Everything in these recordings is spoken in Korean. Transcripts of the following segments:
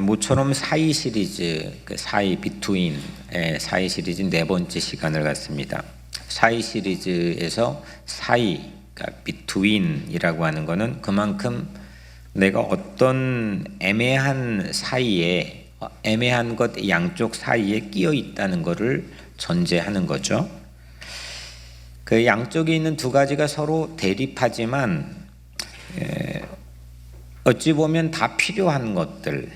모처럼 사이 시리즈, 그 사이 비트윈 사이 시리즈 네 번째 시간을 갖습니다. 사이 시리즈에서 사이, 그러니까 비트윈이라고 하는 것은 그만큼 내가 어떤 애매한 사이에, 애매한 것 양쪽 사이에 끼어 있다는 것을 전제하는 거죠. 그 양쪽에 있는 두 가지가 서로 대립하지만 어찌 보면 다 필요한 것들,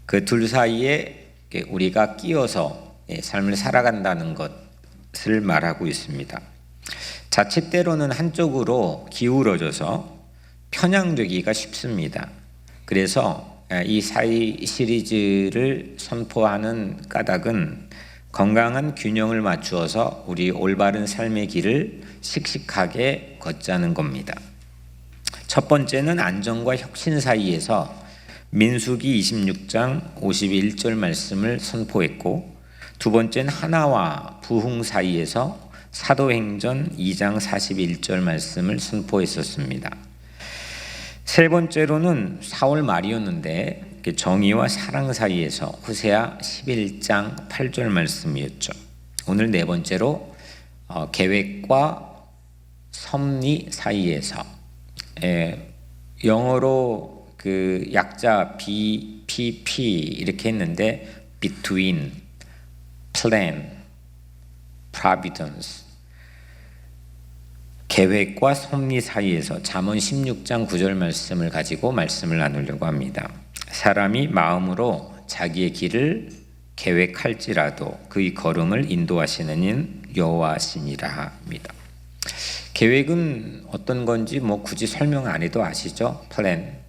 그 둘 사이에 우리가 끼어서 삶을 살아간다는 것을 말하고 있습니다. 자칫 때로는 한쪽으로 기울어져서 편향되기가 쉽습니다. 그래서 이 사이 시리즈를 선포하는 까닭은 건강한 균형을 맞추어서 우리 올바른 삶의 길을 씩씩하게 걷자는 겁니다. 첫 번째는 안정과 혁신 사이에서 민수기 26장 51절 말씀을 선포했고, 두 번째는 하나와 부흥 사이에서 사도행전 2장 41절 말씀을 선포했었습니다. 세 번째로는 4월 말이었는데 정의와 사랑 사이에서 호세아 11장 8절 말씀이었죠. 오늘 네 번째로 계획과 섭리 사이에서, 영어로 그 약자 BPP 이렇게 했는데 between, plan, providence, 계획과 섭리 사이에서 잠언 16장 9절 말씀을 가지고 말씀을 나누려고 합니다. 사람이 마음으로 자기의 길을 계획할지라도 그의 걸음을 인도하시는 인 여호와시니라 합니다. 계획은 어떤 건지 굳이 설명 안 해도 아시죠? 플랜.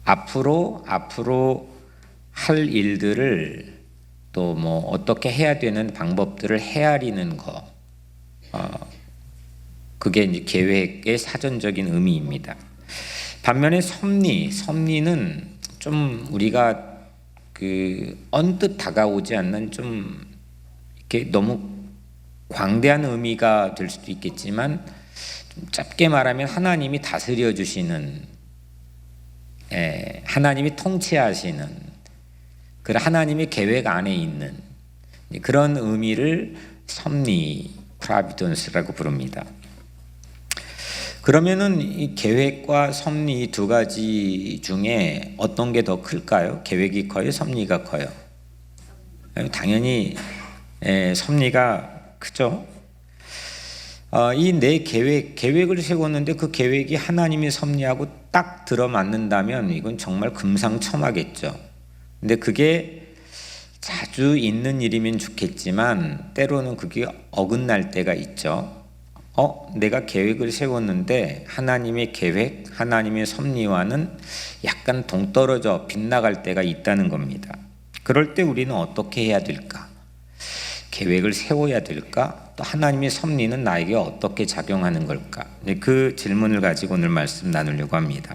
앞으로 할 일들을 또 어떻게 해야 되는 방법들을 헤아리는 거, 그게 이제 계획의 사전적인 의미입니다. 반면에 섭리는 좀 우리가 언뜻 다가오지 않는 좀 이렇게 너무 광대한 의미가 될 수도 있겠지만, 좀 짧게 말하면 하나님이 다스려 주시는, 하나님이 통치하시는, 그런 하나님의 계획 안에 있는 그런 의미를 섭리, 프라비던스라고 부릅니다. 그러면은 이 계획과 섭리 두 가지 중에 어떤 게 더 클까요? 계획이 커요? 섭리가 커요? 당연히 섭리가 크죠. 이 내 계획을 세웠는데 그 계획이 하나님의 섭리하고 딱 들어맞는다면 이건 정말 금상첨화겠죠. 근데 그게 자주 있는 일이면 좋겠지만 때로는 그게 어긋날 때가 있죠. 내가 계획을 세웠는데 하나님의 계획, 하나님의 섭리와는 약간 동떨어져 빗나갈 때가 있다는 겁니다. 그럴 때 우리는 어떻게 해야 될까? 계획을 세워야 될까? 또 하나님의 섭리는 나에게 어떻게 작용하는 걸까? 그 질문을 가지고 오늘 말씀 나누려고 합니다.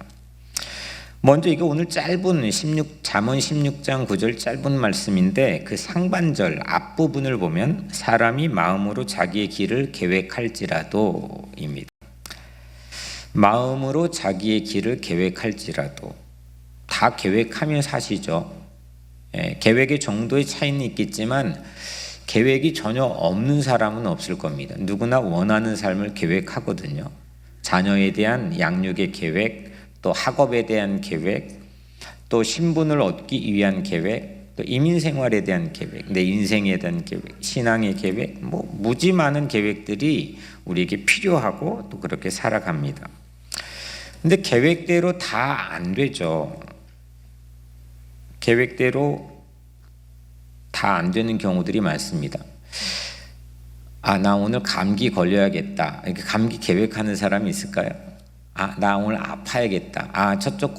먼저 이거 오늘 짧은 잠언 16장 9절 짧은 말씀인데 그 상반절 앞부분을 보면 사람이 마음으로 자기의 길을 계획할지라도입니다. 마음으로 자기의 길을 계획할지라도, 다 계획하며 사시죠. 계획의 정도의 차이는 있겠지만 계획이 전혀 없는 사람은 없을 겁니다. 누구나 원하는 삶을 계획하거든요. 자녀에 대한 양육의 계획, 또 학업에 대한 계획, 또 신분을 얻기 위한 계획, 또 이민생활에 대한 계획, 내 인생에 대한 계획, 신앙의 계획, 무지 많은 계획들이 우리에게 필요하고 또 그렇게 살아갑니다. 근데 계획대로 다 안 되죠. 계획대로 다 안 되는 경우들이 많습니다. 나 오늘 감기 걸려야겠다. 이렇게 감기 계획하는 사람이 있을까요? 나 오늘 아파야겠다. 저쪽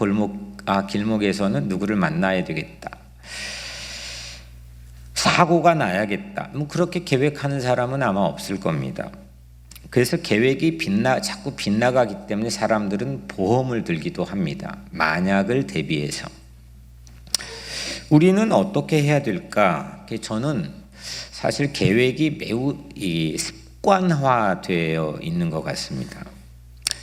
길목에서는 누구를 만나야 되겠다. 사고가 나야겠다. 그렇게 계획하는 사람은 아마 없을 겁니다. 그래서 계획이 자꾸 빗나가기 때문에 사람들은 보험을 들기도 합니다. 만약을 대비해서. 우리는 어떻게 해야 될까? 저는 사실 계획이 매우 습관화되어 있는 것 같습니다.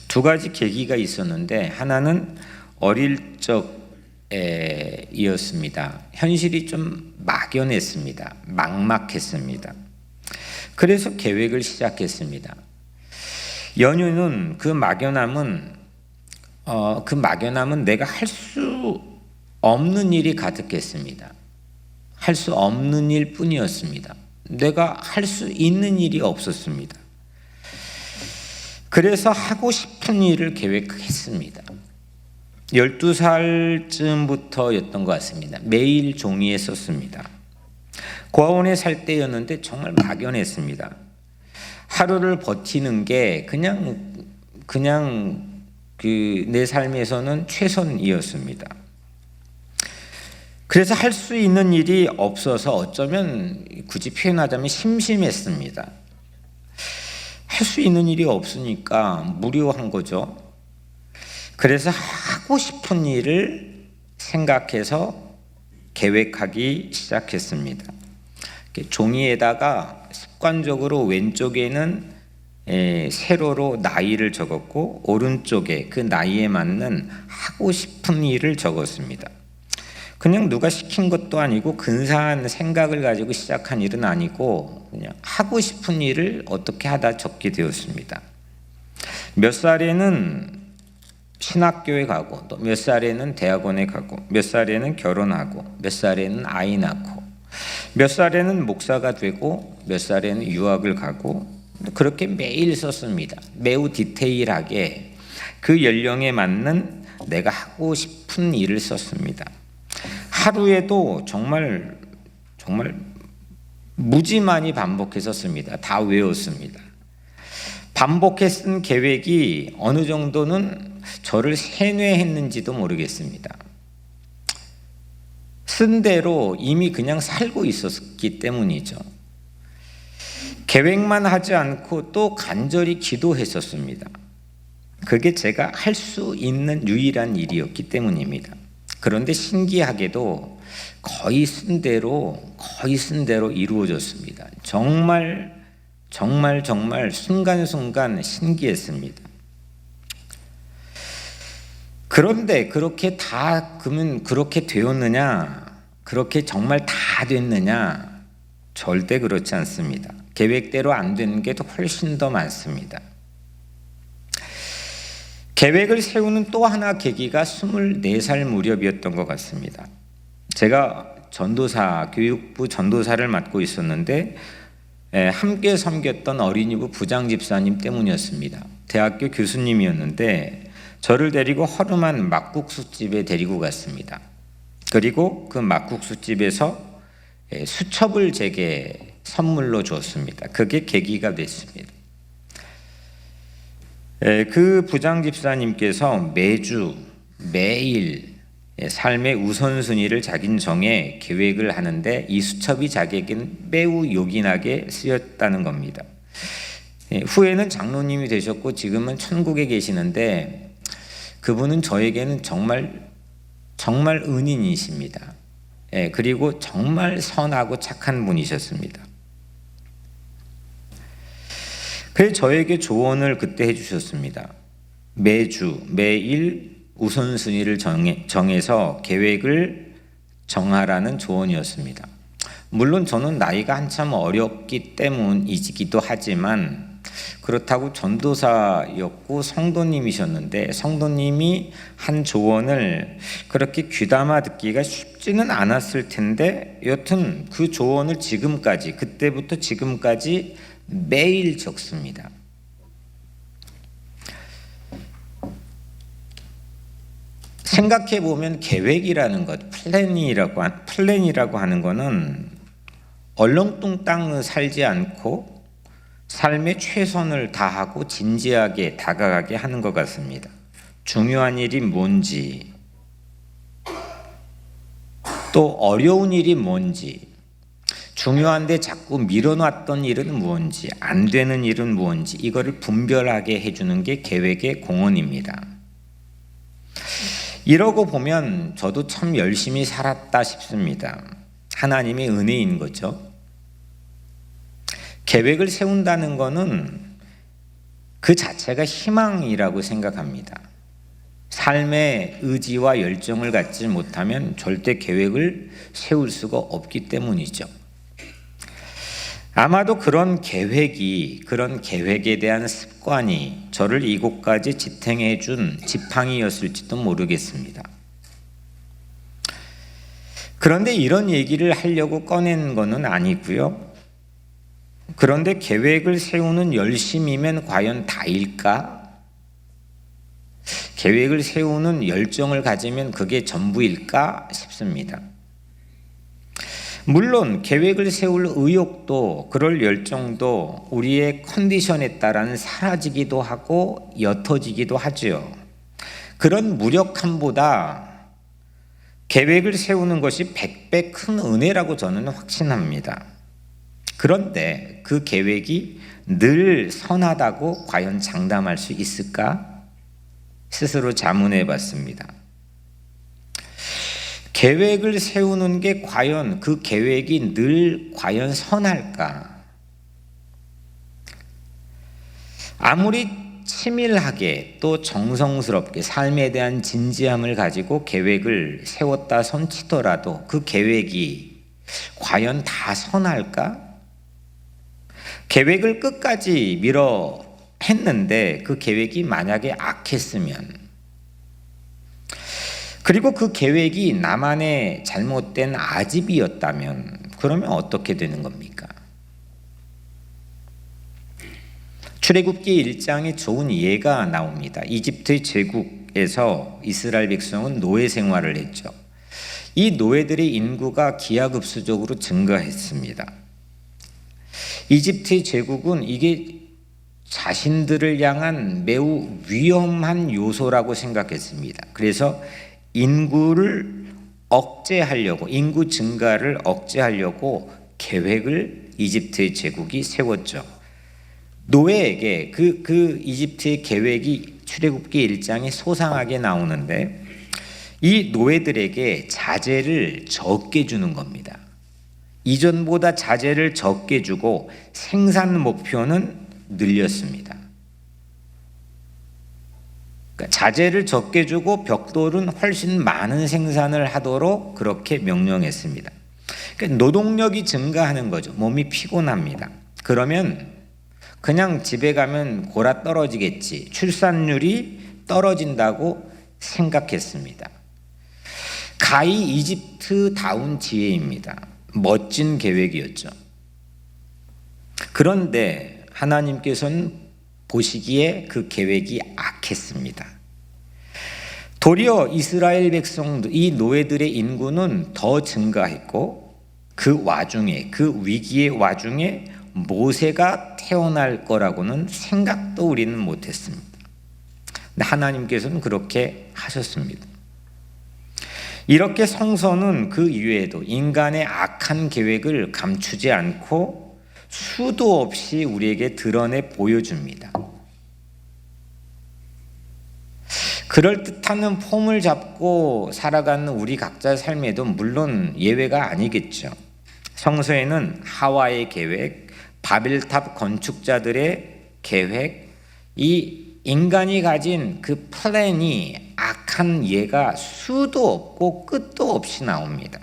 두 가지 계기가 있었는데, 하나는 어릴 적 이었습니다. 현실이 좀 막연했습니다. 막막했습니다. 그래서 계획을 시작했습니다. 연유는 그 막연함은 내가 할 수 없는 일이 가득했습니다. 할 수 없는 일 뿐이었습니다. 내가 할 수 있는 일이 없었습니다. 그래서 하고 싶은 일을 계획했습니다. 12살쯤부터였던 것 같습니다. 매일 종이에 썼습니다. 고아원에 살 때였는데 정말 막연했습니다. 하루를 버티는 게 그냥 내 삶에서는 최선이었습니다. 그래서 할 수 있는 일이 없어서 어쩌면 굳이 표현하자면 심심했습니다. 할 수 있는 일이 없으니까 무료한 거죠. 그래서 하고 싶은 일을 생각해서 계획하기 시작했습니다. 종이에다가 습관적으로 왼쪽에는 세로로 나이를 적었고 오른쪽에 그 나이에 맞는 하고 싶은 일을 적었습니다. 그냥 누가 시킨 것도 아니고 근사한 생각을 가지고 시작한 일은 아니고 그냥 하고 싶은 일을 어떻게 하다 적게 되었습니다. 몇 살에는 신학교에 가고 또 몇 살에는 대학원에 가고 몇 살에는 결혼하고 몇 살에는 아이 낳고 몇 살에는 목사가 되고 몇 살에는 유학을 가고 그렇게 매일 썼습니다. 매우 디테일하게 그 연령에 맞는 내가 하고 싶은 일을 썼습니다. 하루에도 정말 무지 많이 반복해서 씁니다. 다 외웠습니다. 반복해 쓴 계획이 어느 정도는 저를 세뇌했는지도 모르겠습니다. 쓴 대로 이미 그냥 살고 있었기 때문이죠. 계획만 하지 않고 또 간절히 기도했었습니다. 그게 제가 할 수 있는 유일한 일이었기 때문입니다. 그런데 신기하게도 거의 쓴 대로 이루어졌습니다. 정말 순간순간 신기했습니다. 그런데 그러면 그렇게 되었느냐? 그렇게 정말 다 됐느냐? 절대 그렇지 않습니다. 계획대로 안 되는 게 훨씬 더 많습니다. 계획을 세우는 또 하나 계기가 24살 무렵이었던 것 같습니다. 제가 교육부 전도사를 맡고 있었는데 함께 섬겼던 어린이부 부장집사님 때문이었습니다. 대학교 교수님이었는데 저를 데리고 허름한 막국수집에 데리고 갔습니다. 그리고 그 막국수집에서 수첩을 제게 선물로 줬습니다. 그게 계기가 됐습니다. 그 부장집사님께서 매일 삶의 우선순위를 자긴 정해 계획을 하는데 이 수첩이 자기에게는 매우 요긴하게 쓰였다는 겁니다. 후에는 장로님이 되셨고 지금은 천국에 계시는데 그분은 저에게는 정말 은인이십니다. 그리고 정말 선하고 착한 분이셨습니다. 그래서 저에게 조언을 그때 해주셨습니다. 매일 우선순위를 정해서 계획을 정하라는 조언이었습니다. 물론 저는 나이가 한참 어렸기 때문이기도 하지만 그렇다고 전도사였고 성도님이셨는데 성도님이 한 조언을 그렇게 귀담아 듣기가 쉽지는 않았을 텐데 여튼 그 조언을 그때부터 지금까지 매일 적습니다. 생각해 보면 계획이라는 것, 플랜이라고 하는 것은 얼렁뚱땅 살지 않고 삶의 최선을 다하고 진지하게 다가가게 하는 것 같습니다. 중요한 일이 뭔지, 또 어려운 일이 뭔지, 중요한데 자꾸 밀어놨던 일은 무엇인지, 안 되는 일은 무엇인지 이거를 분별하게 해주는 게 계획의 공헌입니다. 이러고 보면 저도 참 열심히 살았다 싶습니다. 하나님의 은혜인 거죠. 계획을 세운다는 것은 그 자체가 희망이라고 생각합니다. 삶의 의지와 열정을 갖지 못하면 절대 계획을 세울 수가 없기 때문이죠. 아마도 그런 계획에 대한 습관이 저를 이곳까지 지탱해 준 지팡이였을지도 모르겠습니다. 그런데 이런 얘기를 하려고 꺼낸 것은 아니고요. 그런데 계획을 세우는 열심이면 과연 다일까? 계획을 세우는 열정을 가지면 그게 전부일까 싶습니다. 물론 계획을 세울 의욕도 그럴 열정도 우리의 컨디션에 따라 사라지기도 하고 옅어지기도 하죠. 그런 무력함보다 계획을 세우는 것이 100배 큰 은혜라고 저는 확신합니다. 그런데 그 계획이 늘 선하다고 과연 장담할 수 있을까? 스스로 자문해 봤습니다. 계획을 세우는 게 과연 그 계획이 늘 과연 선할까? 아무리 치밀하게 또 정성스럽게 삶에 대한 진지함을 가지고 계획을 세웠다 손치더라도 그 계획이 과연 다 선할까? 계획을 끝까지 밀어 했는데 그 계획이 만약에 악했으면, 그리고 그 계획이 나만의 잘못된 아집이었다면 그러면 어떻게 되는 겁니까? 출애굽기 1장에 좋은 예가 나옵니다. 이집트 제국에서 이스라엘 백성은 노예 생활을 했죠. 이 노예들의 인구가 기하급수적으로 증가했습니다. 이집트 제국은 이게 자신들을 향한 매우 위험한 요소라고 생각했습니다. 그래서 인구 증가를 억제하려고 계획을 이집트의 제국이 세웠죠. 노예에게 그 이집트의 계획이 출애굽기 1장에 소상하게 나오는데 이 노예들에게 자재를 적게 주는 겁니다. 이전보다 자재를 적게 주고 생산 목표는 늘렸습니다. 그러니까 자재를 적게 주고 벽돌은 훨씬 많은 생산을 하도록 그렇게 명령했습니다. 그러니까 노동력이 증가하는 거죠. 몸이 피곤합니다. 그러면 그냥 집에 가면 골아 떨어지겠지, 출산율이 떨어진다고 생각했습니다. 가히 이집트다운 지혜입니다. 멋진 계획이었죠. 그런데 하나님께서는 보시기에 그 계획이 악했습니다. 도리어 이스라엘 백성들, 이 노예들의 인구는 더 증가했고 그 와중에, 그 위기의 와중에 모세가 태어날 거라고는 생각도 우리는 못했습니다. 근데 하나님께서는 그렇게 하셨습니다. 이렇게 성서는 그 이외에도 인간의 악한 계획을 감추지 않고 수도 없이 우리에게 드러내 보여줍니다. 그럴듯한 폼을 잡고 살아가는 우리 각자의 삶에도 물론 예외가 아니겠죠. 성서에는 하와의 계획, 바벨탑 건축자들의 계획, 이 인간이 가진 그 플랜이 악한 예가 수도 없고 끝도 없이 나옵니다.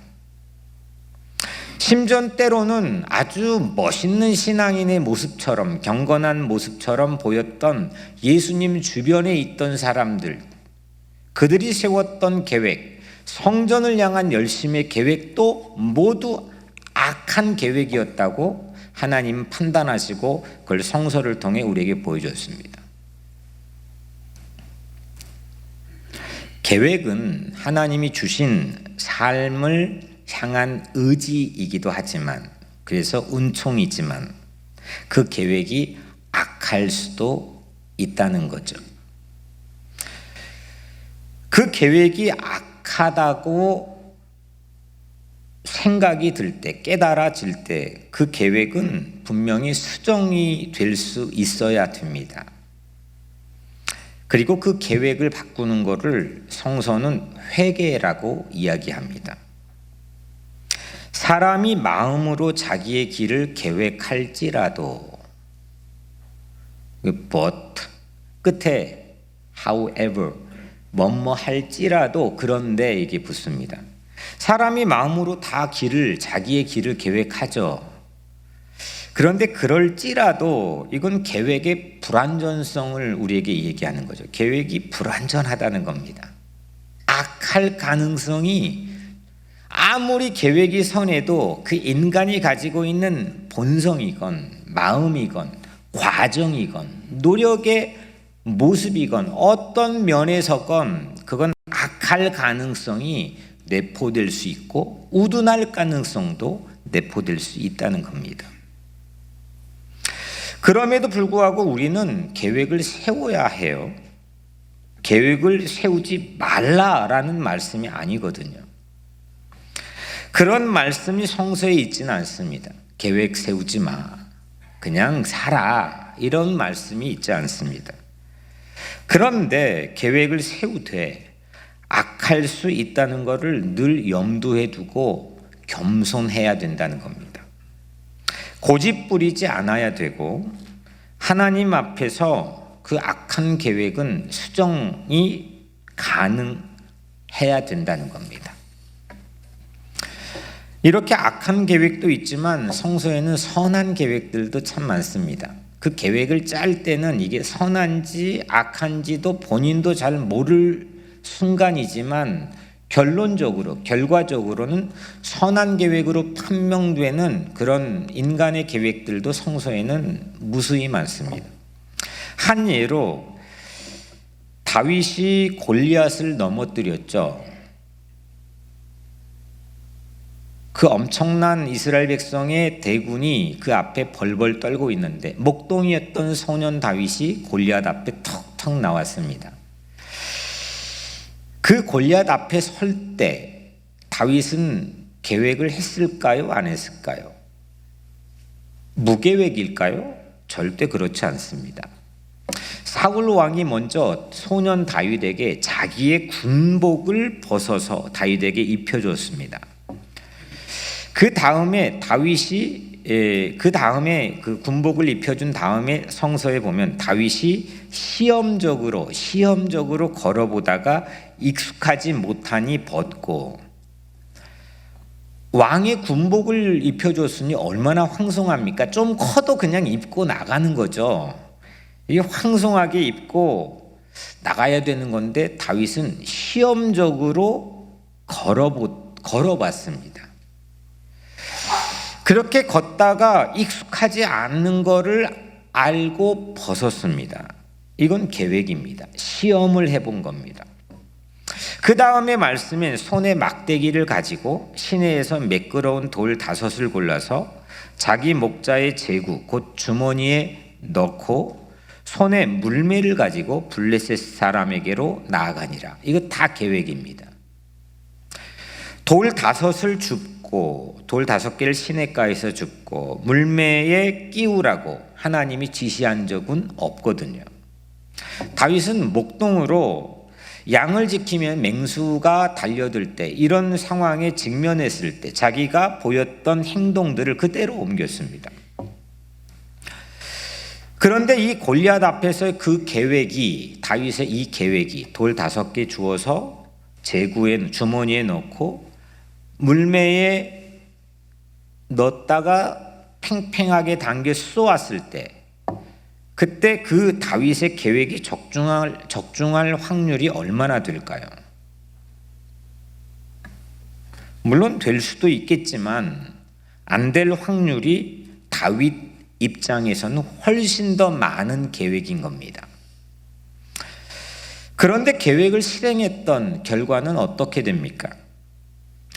심지어 때로는 아주 멋있는 신앙인의 모습처럼, 경건한 모습처럼 보였던 예수님 주변에 있던 사람들, 그들이 세웠던 계획, 성전을 향한 열심의 계획도 모두 악한 계획이었다고 하나님 판단하시고 그걸 성서를 통해 우리에게 보여줬습니다. 계획은 하나님이 주신 삶을 향한 의지이기도 하지만, 그래서 은총이지만 그 계획이 악할 수도 있다는 거죠. 그 계획이 악하다고 생각이 들 때, 깨달아질 때 그 계획은 분명히 수정이 될 수 있어야 됩니다. 그리고 그 계획을 바꾸는 것을 성서는 회개라고 이야기합니다. 사람이 마음으로 자기의 길을 계획할지라도, but 끝에 however, 뭐뭐 할지라도 그런데 이게 붙습니다. 사람이 마음으로 다 자기의 길을 계획하죠. 그런데 그럴지라도 이건 계획의 불완전성을 우리에게 얘기하는 거죠. 계획이 불완전하다는 겁니다. 악할 가능성이 아무리 계획이 선해도 그 인간이 가지고 있는 본성이건 마음이건 과정이건 노력의 모습이건 어떤 면에서건 그건 악할 가능성이 내포될 수 있고 우둔할 가능성도 내포될 수 있다는 겁니다. 그럼에도 불구하고 우리는 계획을 세워야 해요. 계획을 세우지 말라라는 말씀이 아니거든요. 그런 말씀이 성서에 있지는 않습니다. 계획 세우지 마. 그냥 살아. 이런 말씀이 있지 않습니다. 그런데 계획을 세우되 악할 수 있다는 것을 늘 염두에 두고 겸손해야 된다는 겁니다. 고집 부리지 않아야 되고 하나님 앞에서 그 악한 계획은 수정이 가능해야 된다는 겁니다. 이렇게 악한 계획도 있지만 성서에는 선한 계획들도 참 많습니다. 그 계획을 짤 때는 이게 선한지 악한지도 본인도 잘 모를 순간이지만 결과적으로는 선한 계획으로 판명되는 그런 인간의 계획들도 성서에는 무수히 많습니다. 한 예로 다윗이 골리앗을 넘어뜨렸죠. 그 엄청난 이스라엘 백성의 대군이 그 앞에 벌벌 떨고 있는데 목동이었던 소년 다윗이 골리앗 앞에 턱턱 나왔습니다. 그 골리앗 앞에 설 때 다윗은 계획을 했을까요? 안 했을까요? 무계획일까요? 절대 그렇지 않습니다. 사울 왕이 먼저 소년 다윗에게 자기의 군복을 벗어서 다윗에게 입혀줬습니다. 그 다음에 그 군복을 입혀준 다음에 성서에 보면 다윗이 시험적으로 걸어보다가 익숙하지 못하니 벗고, 왕의 군복을 입혀줬으니 얼마나 황송합니까? 좀 커도 그냥 입고 나가는 거죠. 이게 황송하게 입고 나가야 되는 건데 다윗은 시험적으로 걸어봤습니다. 그렇게 걷다가 익숙하지 않는 거를 알고 벗었습니다. 이건 계획입니다. 시험을 해본 겁니다. 그 다음에 말씀엔 손에 막대기를 가지고 시내에서 매끄러운 돌 5을 골라서 자기 목자의 제구 곧 주머니에 넣고 손에 물매를 가지고 블레셋 사람에게로 나아가니라. 이거 다 계획입니다. 돌 5을 줍고 돌 5개를 시냇가에서 줍고 물매에 끼우라고 하나님이 지시한 적은 없거든요. 다윗은 목동으로 양을 지키면 맹수가 달려들 때 이런 상황에 직면했을 때 자기가 보였던 행동들을 그대로 옮겼습니다. 그런데 이 골리앗 앞에서 그 계획이 다윗의 이 계획이 돌 5개 주어서 제구에 주머니에 넣고 물매에 넣었다가 팽팽하게 당겨 쏘았을 때 그때 그 다윗의 계획이 적중할 확률이 얼마나 될까요? 물론 될 수도 있겠지만 안 될 확률이 다윗 입장에서는 훨씬 더 많은 계획인 겁니다. 그런데 계획을 실행했던 결과는 어떻게 됩니까?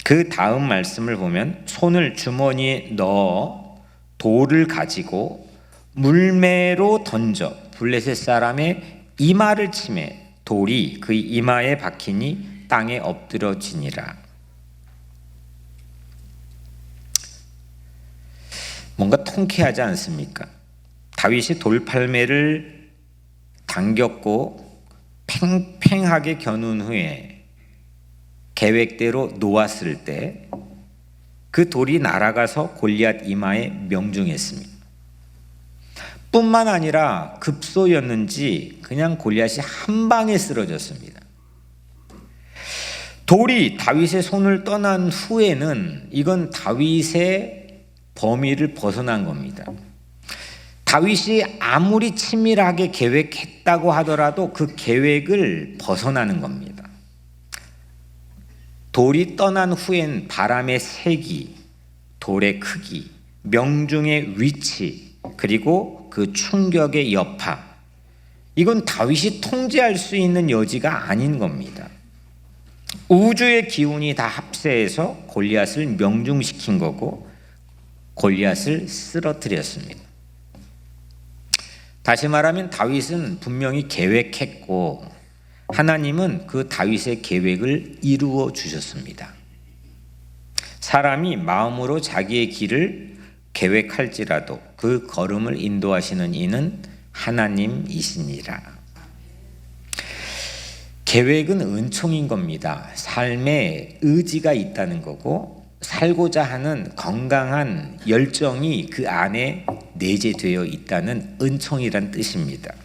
그 다음 말씀을 보면 손을 주머니에 넣어 돌을 가지고 물매로 던져 블레셋 사람의 이마를 치매 돌이 그 이마에 박히니 땅에 엎드러지니라. 뭔가 통쾌하지 않습니까? 다윗이 돌팔매를 당겼고 팽팽하게 겨눈 후에 계획대로 놓았을 때 그 돌이 날아가서 골리앗 이마에 명중했습니다. 뿐만 아니라 급소였는지 그냥 골리앗이 한 방에 쓰러졌습니다. 돌이 다윗의 손을 떠난 후에는 이건 다윗의 범위를 벗어난 겁니다. 다윗이 아무리 치밀하게 계획했다고 하더라도 그 계획을 벗어나는 겁니다. 돌이 떠난 후엔 바람의 세기, 돌의 크기, 명중의 위치, 그리고 그 충격의 여파, 이건 다윗이 통제할 수 있는 여지가 아닌 겁니다. 우주의 기운이 다 합세해서 골리앗을 명중시킨 거고 골리앗을 쓰러뜨렸습니다. 다시 말하면 다윗은 분명히 계획했고 하나님은 그 다윗의 계획을 이루어 주셨습니다. 사람이 마음으로 자기의 길을 계획할지라도 그 걸음을 인도하시는 이는 하나님이시니라. 계획은 은총인 겁니다. 삶에 의지가 있다는 거고 살고자 하는 건강한 열정이 그 안에 내재되어 있다는 은총이란 뜻입니다.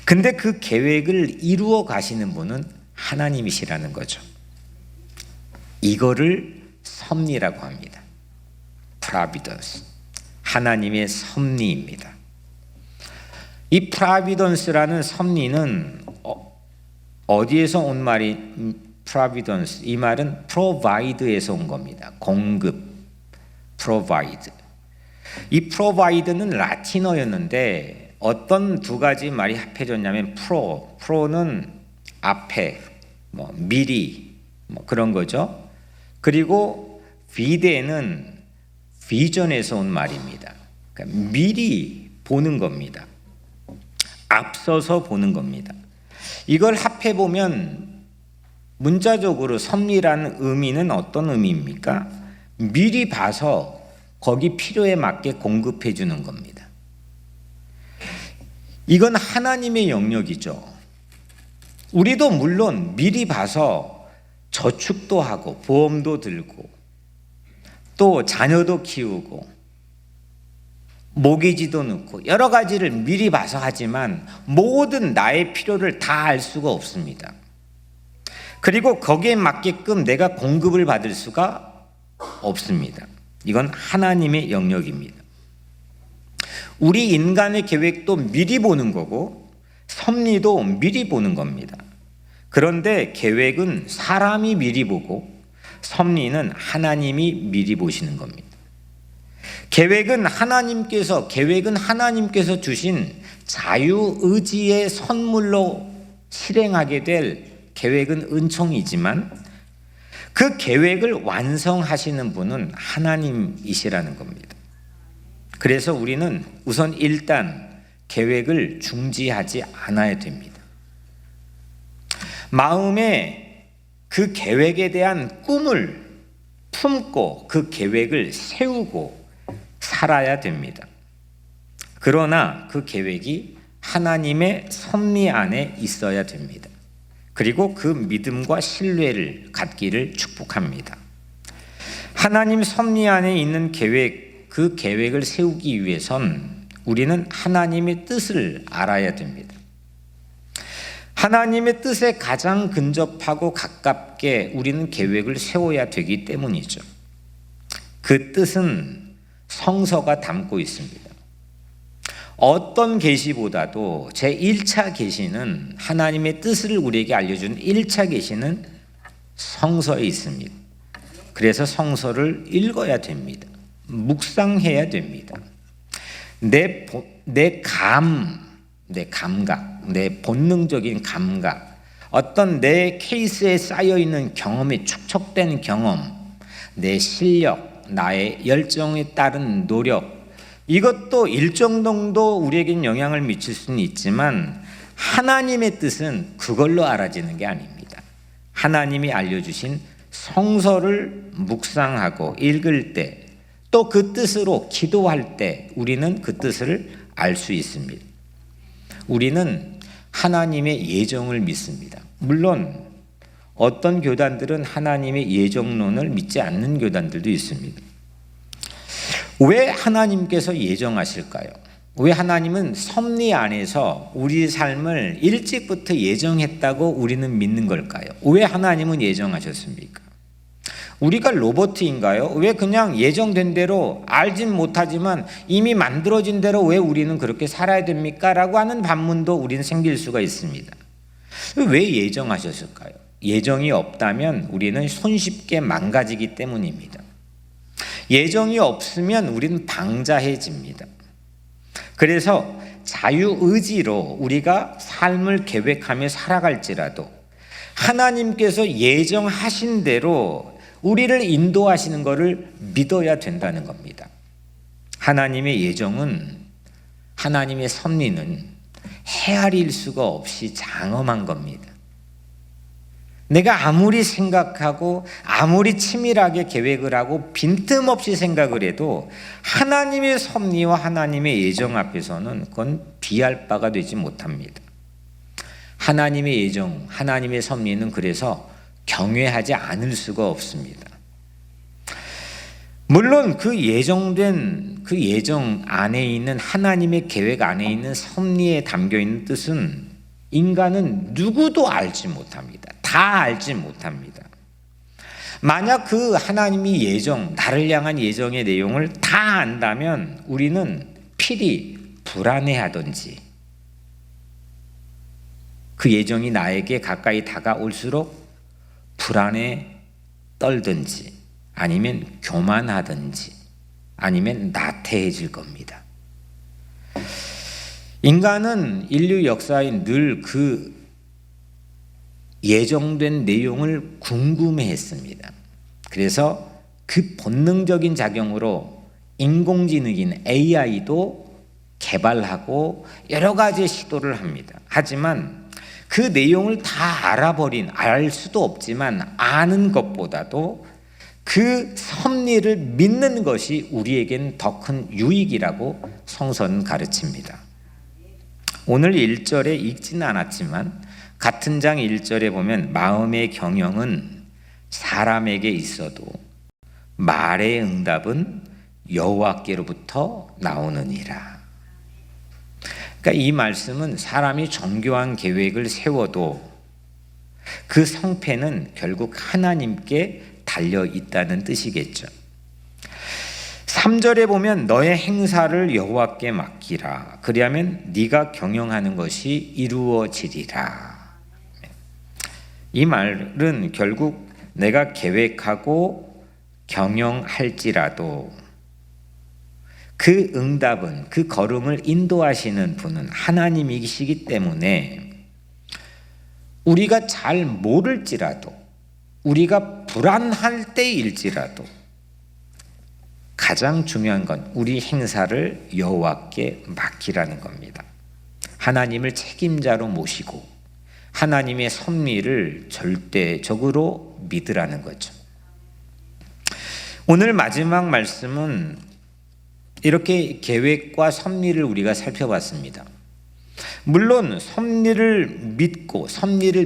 근데 그 계획을 이루어 가시는 분은 하나님이시라는 거죠. 이거를 섭리라고 합니다. providence. 하나님의 섭리입니다. 이 providence라는 섭리는 어디에서 온 말이 providence? 이 말은 provide에서 온 겁니다. 공급, provide. 이 provide는 라틴어였는데 어떤 두 가지 말이 합해졌냐면 pro는 앞에, 미리, 그런 거죠. 그리고 vide는 vision에서 온 말입니다. 그러니까 미리 보는 겁니다. 앞서서 보는 겁니다. 이걸 합해보면 문자적으로 섭리라는 의미는 어떤 의미입니까? 미리 봐서 거기 필요에 맞게 공급해 주는 겁니다. 이건 하나님의 영역이죠. 우리도 물론 미리 봐서 저축도 하고 보험도 들고 또 자녀도 키우고 모기지도 넣고 여러 가지를 미리 봐서 하지만 모든 나의 필요를 다 알 수가 없습니다. 그리고 거기에 맞게끔 내가 공급을 받을 수가 없습니다. 이건 하나님의 영역입니다. 우리 인간의 계획도 미리 보는 거고 섭리도 미리 보는 겁니다. 그런데 계획은 사람이 미리 보고 섭리는 하나님이 미리 보시는 겁니다. 계획은 하나님께서 주신 자유의지의 선물로 실행하게 될 계획은 은총이지만 그 계획을 완성하시는 분은 하나님이시라는 겁니다. 그래서 우리는 우선 일단 계획을 중지하지 않아야 됩니다. 마음에 그 계획에 대한 꿈을 품고 그 계획을 세우고 살아야 됩니다. 그러나 그 계획이 하나님의 섭리 안에 있어야 됩니다. 그리고 그 믿음과 신뢰를 갖기를 축복합니다. 하나님 섭리 안에 있는 계획, 그 계획을 세우기 위해선 우리는 하나님의 뜻을 알아야 됩니다. 하나님의 뜻에 가장 근접하고 가깝게 우리는 계획을 세워야 되기 때문이죠. 그 뜻은 성서가 담고 있습니다. 어떤 계시보다도 제1차 계시는 하나님의 뜻을 우리에게 알려주는 1차 계시는 성서에 있습니다. 그래서 성서를 읽어야 됩니다. 묵상해야 됩니다. 내 감각, 내 본능적인 감각, 어떤 내 케이스에 쌓여있는 경험이 축적된 경험, 내 실력, 나의 열정에 따른 노력, 이것도 일정 정도 우리에겐 영향을 미칠 수는 있지만 하나님의 뜻은 그걸로 알아지는 게 아닙니다. 하나님이 알려주신 성서를 묵상하고 읽을 때, 또 그 뜻으로 기도할 때 우리는 그 뜻을 알 수 있습니다. 우리는 하나님의 예정을 믿습니다. 물론 어떤 교단들은 하나님의 예정론을 믿지 않는 교단들도 있습니다. 왜 하나님께서 예정하실까요? 왜 하나님은 섭리 안에서 우리 삶을 일찍부터 예정했다고 우리는 믿는 걸까요? 왜 하나님은 예정하셨습니까? 우리가 로봇인가요? 왜 그냥 예정된 대로 알진 못하지만 이미 만들어진 대로 왜 우리는 그렇게 살아야 됩니까? 라고 하는 반문도 우리는 생길 수가 있습니다. 왜 예정하셨을까요? 예정이 없다면 우리는 손쉽게 망가지기 때문입니다. 예정이 없으면 우리는 방자해집니다. 그래서 자유의지로 우리가 삶을 계획하며 살아갈지라도 하나님께서 예정하신 대로 우리를 인도하시는 것을 믿어야 된다는 겁니다. 하나님의 예정은, 하나님의 섭리는 헤아릴 수가 없이 장엄한 겁니다. 내가 아무리 생각하고 아무리 치밀하게 계획을 하고 빈틈없이 생각을 해도 하나님의 섭리와 하나님의 예정 앞에서는 그건 비할 바가 되지 못합니다. 하나님의 예정, 하나님의 섭리는 그래서 경외하지 않을 수가 없습니다. 물론 그 예정된 그 예정 안에 있는 하나님의 계획 안에 있는 섭리에 담겨 있는 뜻은 인간은 누구도 알지 못합니다. 다 알지 못합니다. 만약 그 하나님이 예정, 나를 향한 예정의 내용을 다 안다면 우리는 필히 불안해하든지 그 예정이 나에게 가까이 다가올수록 불안에 떨든지 아니면 교만하든지 아니면 나태해질 겁니다. 인간은 인류 역사에 늘 그 예정된 내용을 궁금해했습니다. 그래서 그 본능적인 작용으로 인공지능인 AI도 개발하고 여러 가지 시도를 합니다. 하지만 그 내용을 다 알 수도 없지만 아는 것보다도 그 섭리를 믿는 것이 우리에겐 더 큰 유익이라고 성서는 가르칩니다. 오늘 1절에 읽지는 않았지만 같은 장 1절에 보면 마음의 경영은 사람에게 있어도 말의 응답은 여호와께로부터 나오느니라. 그러니까 이 말씀은 사람이 정교한 계획을 세워도 그 성패는 결국 하나님께 달려 있다는 뜻이겠죠. 3절에 보면 너의 행사를 여호와께 맡기라. 그리하면 네가 경영하는 것이 이루어지리라. 이 말은 결국 내가 계획하고 경영할지라도 그 응답은, 그 걸음을 인도하시는 분은 하나님이시기 때문에 우리가 잘 모를지라도, 우리가 불안할 때일지라도 가장 중요한 건 우리 행사를 여호와께 맡기라는 겁니다. 하나님을 책임자로 모시고 하나님의 섭리를 절대적으로 믿으라는 거죠. 오늘 마지막 말씀은 이렇게 계획과 섭리를 우리가 살펴봤습니다. 물론 섭리를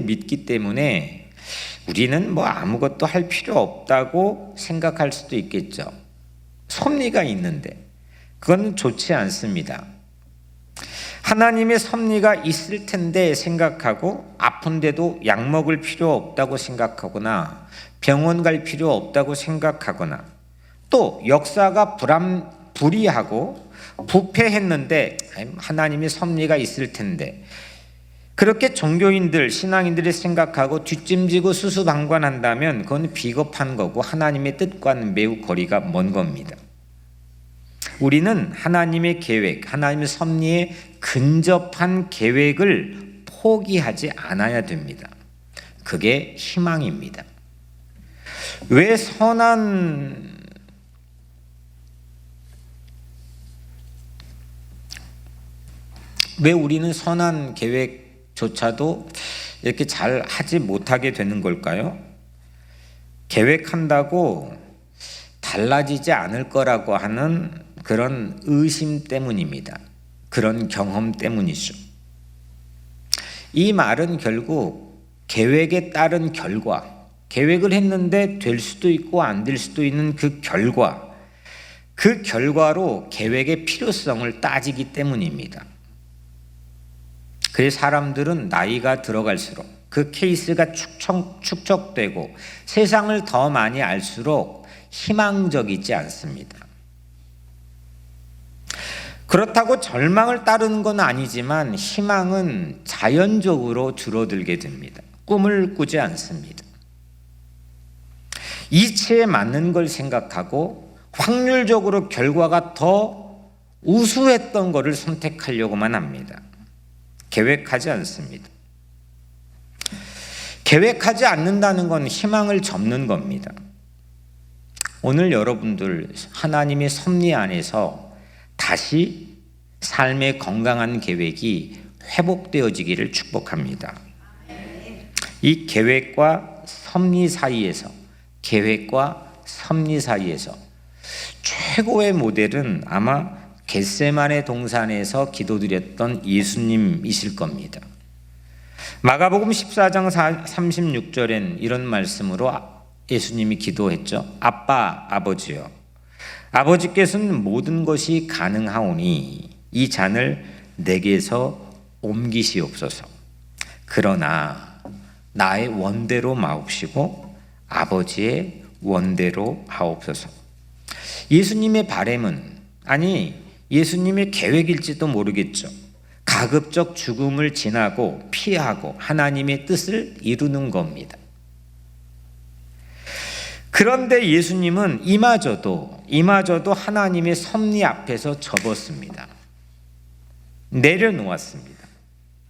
믿기 때문에 우리는 뭐 아무것도 할 필요 없다고 생각할 수도 있겠죠. 섭리가 있는데 그건 좋지 않습니다. 하나님의 섭리가 있을 텐데 생각하고 아픈데도 약 먹을 필요 없다고 생각하거나 병원 갈 필요 없다고 생각하거나 또 역사가 불의하고 부패했는데 하나님의 섭리가 있을 텐데 그렇게 종교인들, 신앙인들이 생각하고 뒷짐지고 수수방관한다면 그건 비겁한 거고 하나님의 뜻과는 매우 거리가 먼 겁니다. 우리는 하나님의 계획, 하나님의 섭리에 근접한 계획을 포기하지 않아야 됩니다. 그게 희망입니다. 왜 우리는 선한 계획조차도 이렇게 잘 하지 못하게 되는 걸까요? 계획한다고 달라지지 않을 거라고 하는 그런 의심 때문입니다. 그런 경험 때문이죠. 이 말은 결국 계획에 따른 결과, 계획을 했는데 될 수도 있고 안 될 수도 있는 그 결과, 그 결과로 계획의 필요성을 따지기 때문입니다. 그래서 사람들은 나이가 들어갈수록 그 케이스가 축적되고 세상을 더 많이 알수록 희망적이지 않습니다. 그렇다고 절망을 따르는 건 아니지만 희망은 자연적으로 줄어들게 됩니다. 꿈을 꾸지 않습니다. 이치에 맞는 걸 생각하고 확률적으로 결과가 더 우수했던 것을 선택하려고만 합니다. 계획하지 않습니다. 계획하지 않는다는 건 희망을 접는 겁니다. 오늘 여러분들 하나님의 섭리 안에서 다시 삶의 건강한 계획이 회복되어지기를 축복합니다. 이 계획과 섭리 사이에서 최고의 모델은 아마 겟세마네 동산에서 기도드렸던 예수님이실 겁니다. 마가복음 14장 36절엔 이런 말씀으로 예수님이 기도했죠. 아버지요, 아버지께서는 모든 것이 가능하오니 이 잔을 내게서 옮기시옵소서. 그러나 나의 원대로 마옵시고 아버지의 원대로 하옵소서. 예수님의 바램은, 아니 예수님의 계획일지도 모르겠죠. 가급적 죽음을 지나고 피하고 하나님의 뜻을 이루는 겁니다. 그런데 예수님은 이마저도 하나님의 섭리 앞에서 접었습니다. 내려놓았습니다.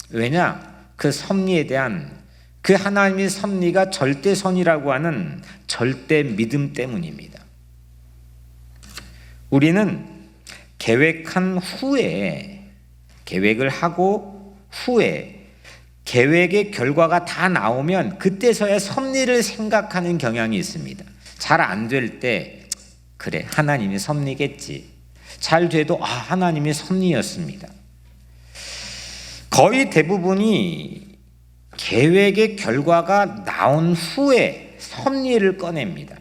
왜냐? 그 섭리에 대한 그 하나님의 섭리가 절대선이라고 하는 절대 믿음 때문입니다. 우리는 계획을 하고 후에 계획의 결과가 다 나오면 그때서야 섭리를 생각하는 경향이 있습니다. 잘 안 될 때 그래 하나님의 섭리겠지. 잘 돼도 하나님의 섭리였습니다. 거의 대부분이 계획의 결과가 나온 후에 섭리를 꺼냅니다.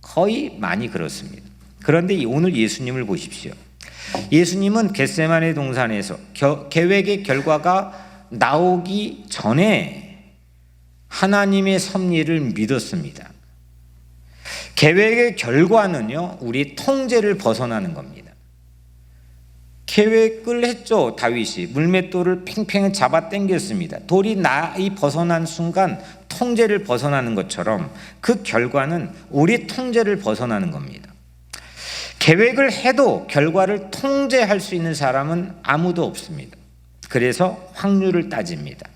거의 많이 그렇습니다. 그런데 오늘 예수님을 보십시오. 예수님은 겟세마네 동산에서 계획의 결과가 나오기 전에 하나님의 섭리를 믿었습니다. 계획의 결과는요, 우리 통제를 벗어나는 겁니다. 계획을 했죠. 다윗이 물맷돌을 팽팽 잡아 당겼습니다. 돌이 나이 벗어난 순간 통제를 벗어나는 것처럼 그 결과는 우리 통제를 벗어나는 겁니다. 계획을 해도 결과를 통제할 수 있는 사람은 아무도 없습니다. 그래서 확률을 따집니다.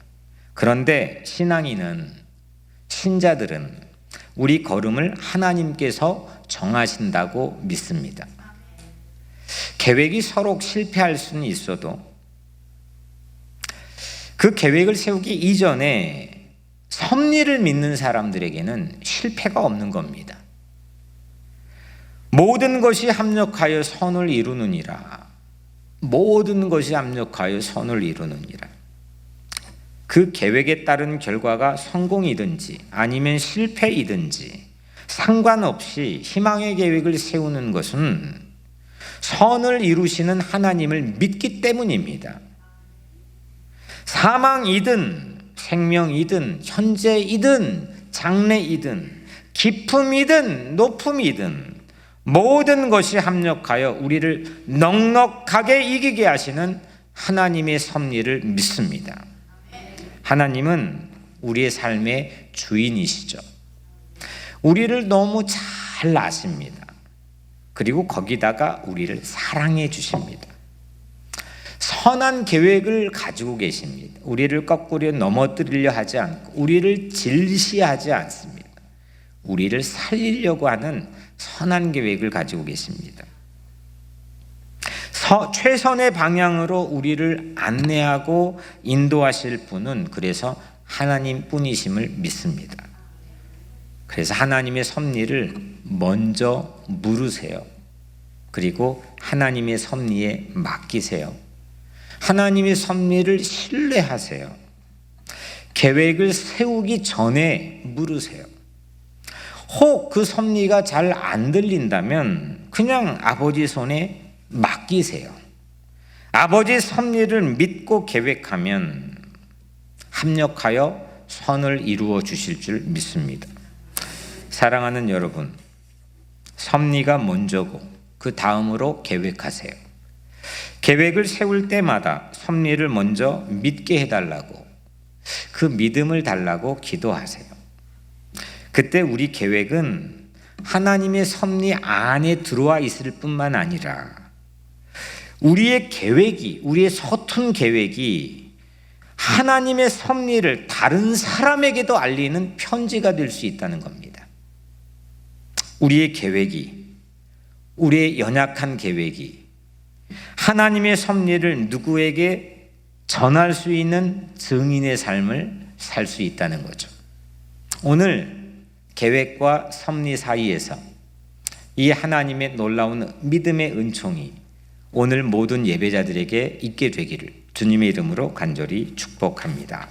그런데 신자들은 우리 걸음을 하나님께서 정하신다고 믿습니다. 계획이 서로 실패할 수는 있어도 그 계획을 세우기 이전에 섭리를 믿는 사람들에게는 실패가 없는 겁니다. 모든 것이 합력하여 선을 이루느니라. 모든 것이 합력하여 선을 이루느니라. 그 계획에 따른 결과가 성공이든지 아니면 실패이든지 상관없이 희망의 계획을 세우는 것은 선을 이루시는 하나님을 믿기 때문입니다. 사망이든 생명이든 현재이든 장래이든 기품이든 높음이든 모든 것이 합력하여 우리를 넉넉하게 이기게 하시는 하나님의 섭리를 믿습니다. 하나님은 우리의 삶의 주인이시죠. 우리를 너무 잘 아십니다. 그리고 거기다가 우리를 사랑해 주십니다. 선한 계획을 가지고 계십니다. 우리를 거꾸로 넘어뜨리려 하지 않고 우리를 질시하지 않습니다. 우리를 살리려고 하는 선한 계획을 가지고 계십니다. 최선의 방향으로 우리를 안내하고 인도하실 분은 그래서 하나님 뿐이심을 믿습니다. 그래서 하나님의 섭리를 먼저 물으세요. 그리고 하나님의 섭리에 맡기세요. 하나님의 섭리를 신뢰하세요. 계획을 세우기 전에 물으세요. 혹 그 섭리가 잘 안 들린다면 그냥 아버지 손에 맡기세요. 아버지 섭리를 믿고 계획하면 합력하여 선을 이루어 주실 줄 믿습니다. 사랑하는 여러분, 섭리가 먼저고 그 다음으로 계획하세요. 계획을 세울 때마다 섭리를 먼저 믿게 해달라고, 그 믿음을 달라고 기도하세요. 그때 우리 계획은 하나님의 섭리 안에 들어와 있을 뿐만 아니라 우리의 계획이, 우리의 서툰 계획이 하나님의 섭리를 다른 사람에게도 알리는 편지가 될 수 있다는 겁니다. 우리의 계획이, 우리의 연약한 계획이 하나님의 섭리를 누구에게 전할 수 있는 증인의 삶을 살 수 있다는 거죠. 오늘 계획과 섭리 사이에서 이 하나님의 놀라운 믿음의 은총이 오늘 모든 예배자들에게 있게 되기를 주님의 이름으로 간절히 축복합니다.